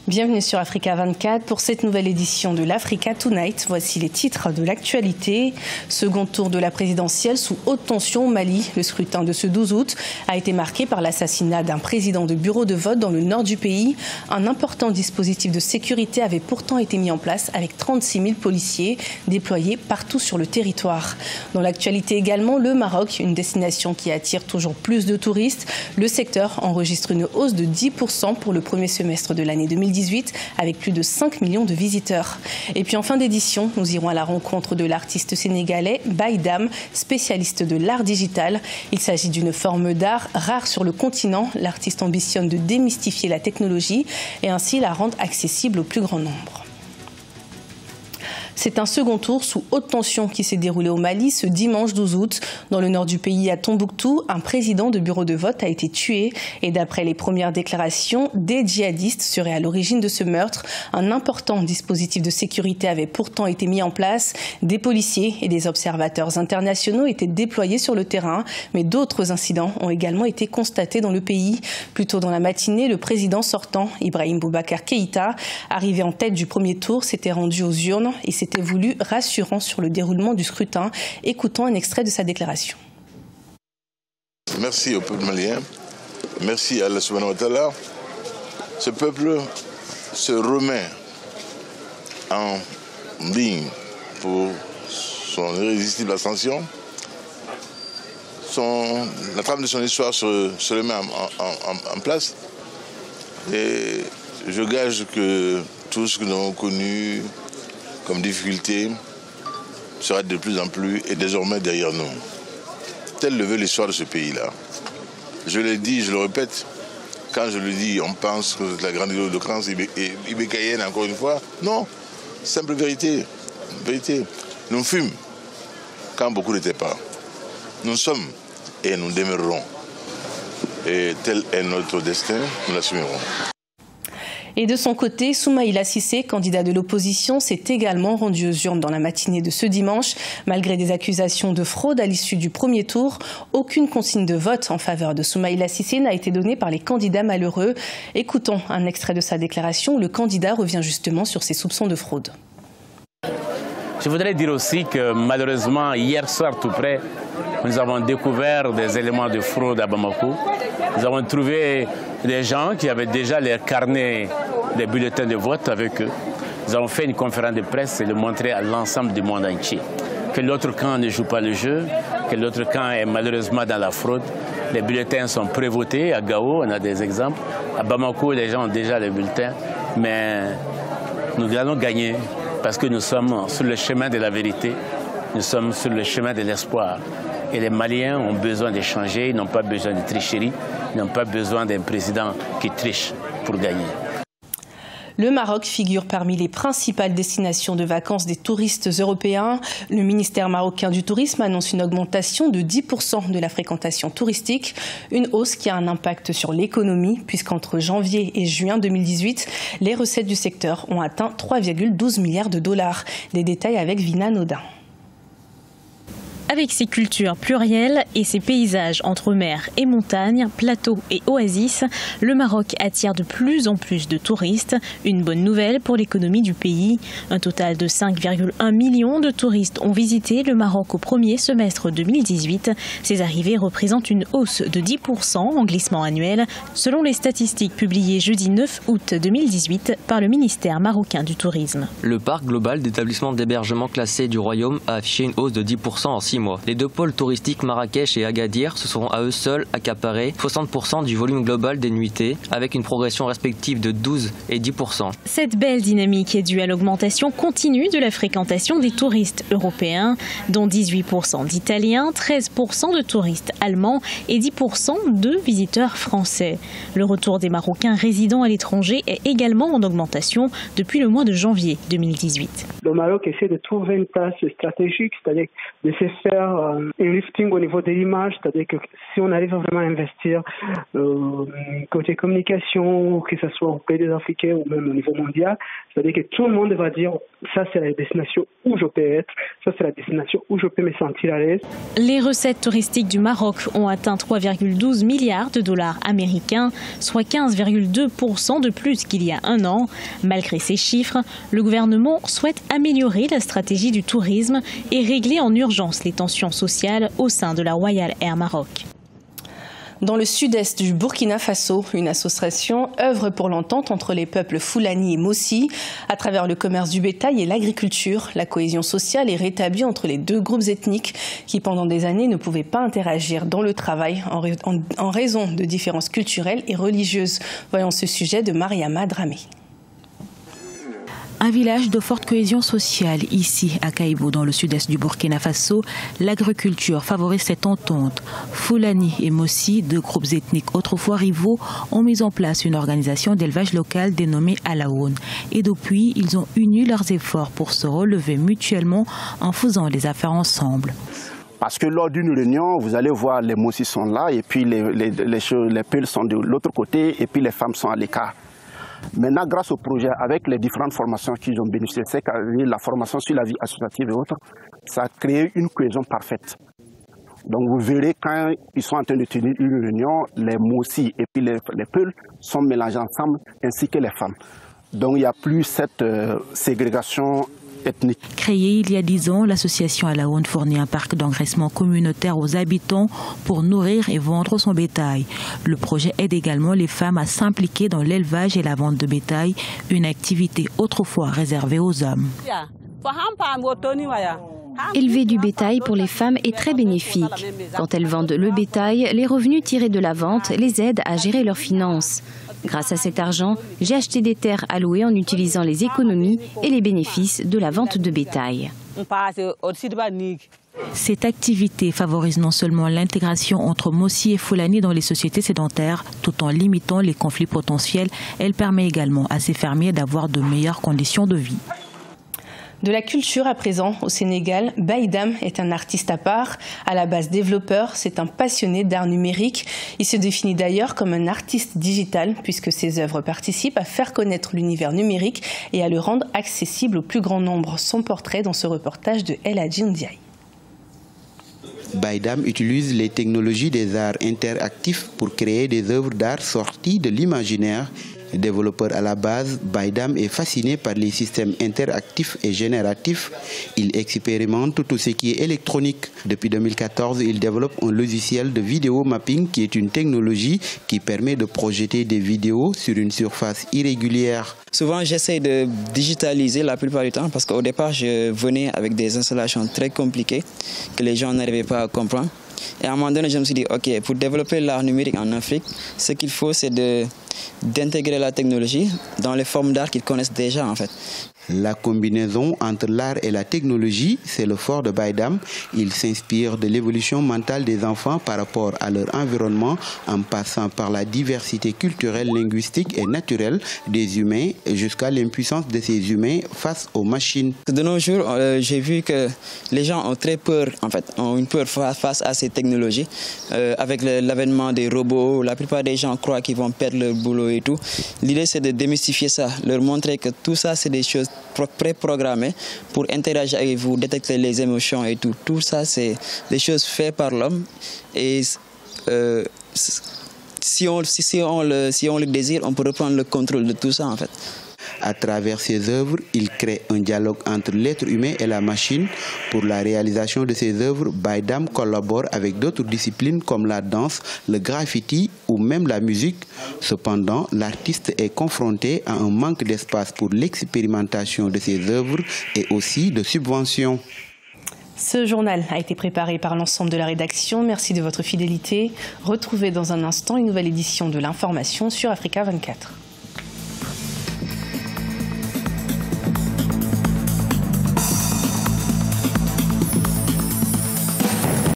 Bienvenue sur Africa 24 pour cette nouvelle édition de l'Africa Tonight. Voici les titres de l'actualité. Second tour de la présidentielle sous haute tension au Mali. Le scrutin de ce 12 août a été marqué par l'assassinat d'un président de bureau de vote dans le nord du pays. Un important dispositif de sécurité avait pourtant été mis en place avec 36 000 policiers déployés partout sur le territoire. Dans l'actualité également, le Maroc, une destination qui attire toujours plus de touristes. Le secteur enregistre une hausse de 10% pour le premier semestre de l'année 2018 avec plus de 5 millions de visiteurs. Et puis en fin d'édition, nous irons à la rencontre de l'artiste sénégalais Baïdam, spécialiste de l'art digital. Il s'agit d'une forme d'art rare sur le continent. L'artiste ambitionne de démystifier la technologie et ainsi la rendre accessible au plus grand nombre. C'est un second tour sous haute tension qui s'est déroulé au Mali ce dimanche 12 août. Dans le nord du pays, à Tombouctou, un président de bureau de vote a été tué. Et d'après les premières déclarations, des djihadistes seraient à l'origine de ce meurtre. Un important dispositif de sécurité avait pourtant été mis en place. Des policiers et des observateurs internationaux étaient déployés sur le terrain. Mais d'autres incidents ont également été constatés dans le pays. Plus tôt dans la matinée, le président sortant, Ibrahim Boubacar Keïta, arrivé en tête du premier tour, s'était rendu aux urnes et s'était voulu rassurant sur le déroulement du scrutin. Écoutons un extrait de sa déclaration. Merci au peuple malien, merci à Allah subhanahu wa ta'ala. Ce peuple se remet en ligne pour son irrésistible ascension. La trame de son histoire se remet en place. Et je gage que tout ce que nous avons connu comme difficulté sera de plus en plus et désormais derrière nous. Telle le veut l'histoire de ce pays-là. Je l'ai dit, je le répète, quand je le dis, on pense que c'est la grande éloquence ibécaïenne encore une fois. Non, simple vérité. Vérité. Nous fûmes quand beaucoup n'étaient pas. Nous sommes et nous demeurerons. Et tel est notre destin, nous l'assumerons. Et de son côté, Soumaïla Cissé, candidat de l'opposition, s'est également rendu aux urnes dans la matinée de ce dimanche. Malgré des accusations de fraude à l'issue du premier tour, aucune consigne de vote en faveur de Soumaïla Cissé n'a été donnée par les candidats malheureux. Écoutons un extrait de sa déclaration où le candidat revient justement sur ses soupçons de fraude. Je voudrais dire aussi que malheureusement, hier soir tout près, nous avons découvert des éléments de fraude à Bamako. Nous avons trouvé des gens qui avaient déjà leur carnet des bulletins de vote avec eux. Nous avons fait une conférence de presse et le montrer à l'ensemble du monde entier. Que l'autre camp ne joue pas le jeu, que l'autre camp est malheureusement dans la fraude. Les bulletins sont prévotés à Gao, on a des exemples. À Bamako, les gens ont déjà les bulletins, mais nous allons gagner parce que nous sommes sur le chemin de la vérité, nous sommes sur le chemin de l'espoir. Et les Maliens ont besoin de changer, ils n'ont pas besoin de tricherie, ils n'ont pas besoin d'un président qui triche pour gagner. Le Maroc figure parmi les principales destinations de vacances des touristes européens. Le ministère marocain du tourisme annonce une augmentation de 10% de la fréquentation touristique. Une hausse qui a un impact sur l'économie puisqu'entre janvier et juin 2018, les recettes du secteur ont atteint 3,12 milliards de dollars. Des détails avec Vina Nodin. Avec ses cultures plurielles et ses paysages entre mer et montagne, plateaux et oasis, le Maroc attire de plus en plus de touristes. Une bonne nouvelle pour l'économie du pays. Un total de 5,1 millions de touristes ont visité le Maroc au premier semestre 2018. Ces arrivées représentent une hausse de 10% en glissement annuel, selon les statistiques publiées jeudi 9 août 2018 par le ministère marocain du tourisme. Le parc global d'établissements d'hébergement classés du Royaume a affiché une hausse de 10% en 6 mois. Les deux pôles touristiques Marrakech et Agadir se seront à eux seuls accaparés 60% du volume global des nuitées, avec une progression respective de 12 et 10%. Cette belle dynamique est due à l'augmentation continue de la fréquentation des touristes européens, dont 18% d'Italiens, 13% de touristes allemands et 10% de visiteurs français. Le retour des Marocains résidant à l'étranger est également en augmentation depuis le mois de janvier 2018. Le Maroc essaie de trouver une place stratégique, c'est-à-dire de se faire faire un lifting au niveau de l'image, c'est-à-dire que si on arrive à vraiment investir côté communication, que ce soit au pays des Africains ou même au niveau mondial, c'est-à-dire que tout le monde va dire ça c'est la destination où je peux être, ça c'est la destination où je peux me sentir à l'aise. Les recettes touristiques du Maroc ont atteint 3,12 milliards de dollars américains, soit 15,2% de plus qu'il y a un an. Malgré ces chiffres, le gouvernement souhaite améliorer la stratégie du tourisme et régler en urgence les tensions sociales au sein de la Royal Air Maroc. Dans le sud-est du Burkina Faso, une association œuvre pour l'entente entre les peuples Fulani et Mossi. À travers le commerce du bétail et l'agriculture, la cohésion sociale est rétablie entre les deux groupes ethniques qui, pendant des années, ne pouvaient pas interagir dans le travail en raison de différences culturelles et religieuses. Voyons ce sujet de Mariama Dramé. Un village de forte cohésion sociale, ici à Caïbo, dans le sud-est du Burkina Faso, l'agriculture favorise cette entente. Fulani et Mossi, deux groupes ethniques autrefois rivaux, ont mis en place une organisation d'élevage local dénommée Alaoun. Et depuis, ils ont uni leurs efforts pour se relever mutuellement en faisant les affaires ensemble. Parce que lors d'une réunion, vous allez voir, les Mossi sont là, et puis les Peuls sont de l'autre côté, et puis les femmes sont à l'écart. Maintenant, grâce au projet, avec les différentes formations qu'ils ont bénéficié, c'est-à-dire la formation sur la vie associative et autres, ça a créé une cohésion parfaite. Donc vous verrez, quand ils sont en train de tenir une réunion, les Mossi et puis les Peuls sont mélangés ensemble, ainsi que les femmes. Donc il n'y a plus cette ségrégation ethnique. Créée il y a 10 ans, l'association Alaoun fournit un parc d'engraissement communautaire aux habitants pour nourrir et vendre son bétail. Le projet aide également les femmes à s'impliquer dans l'élevage et la vente de bétail, une activité autrefois réservée aux hommes. Élever du bétail pour les femmes est très bénéfique. Quand elles vendent le bétail, les revenus tirés de la vente les aident à gérer leurs finances. Grâce à cet argent, j'ai acheté des terres à louer en utilisant les économies et les bénéfices de la vente de bétail. Cette activité favorise non seulement l'intégration entre Mossi et Fulani dans les sociétés sédentaires, tout en limitant les conflits potentiels, elle permet également à ces fermiers d'avoir de meilleures conditions de vie. De la culture à présent, au Sénégal, Baïdam est un artiste à part. À la base développeur, c'est un passionné d'art numérique. Il se définit d'ailleurs comme un artiste digital puisque ses œuvres participent à faire connaître l'univers numérique et à le rendre accessible au plus grand nombre. Son portrait dans ce reportage de El Hadji Ndiaye. Baïdam utilise les technologies des arts interactifs pour créer des œuvres d'art sorties de l'imaginaire. Développeur à la base, Baïdam est fasciné par les systèmes interactifs et génératifs. Il expérimente tout ce qui est électronique. Depuis 2014, il développe un logiciel de vidéo mapping qui est une technologie qui permet de projeter des vidéos sur une surface irrégulière. Souvent, j'essaie de digitaliser la plupart du temps parce qu'au départ, je venais avec des installations très compliquées que les gens n'arrivaient pas à comprendre. Et à un moment donné, je me suis dit, OK, pour développer l'art numérique en Afrique, ce qu'il faut, c'est d'intégrer la technologie dans les formes d'art qu'ils connaissent déjà, en fait. La combinaison entre l'art et la technologie, c'est le fort de Baïdam. Il s'inspire de l'évolution mentale des enfants par rapport à leur environnement, en passant par la diversité culturelle, linguistique et naturelle des humains, jusqu'à l'impuissance de ces humains face aux machines. De nos jours, j'ai vu que les gens ont très peur, en fait, ont une peur face à ces technologies. Avec l'avènement des robots, la plupart des gens croient qu'ils vont perdre leur boulot et tout. L'idée, c'est de démystifier ça, leur montrer que tout ça, c'est des choses préprogrammées pour interagir avec vous, détecter les émotions et tout. Tout ça, c'est des choses faites par l'homme. Et si on le désire, on peut reprendre le contrôle de tout ça, en fait. À travers ses œuvres, il crée un dialogue entre l'être humain et la machine. Pour la réalisation de ses œuvres, Baïdam collabore avec d'autres disciplines comme la danse, le graffiti ou même la musique. Cependant, l'artiste est confronté à un manque d'espace pour l'expérimentation de ses œuvres et aussi de subventions. Ce journal a été préparé par l'ensemble de la rédaction. Merci de votre fidélité. Retrouvez dans un instant une nouvelle édition de l'information sur Africa 24.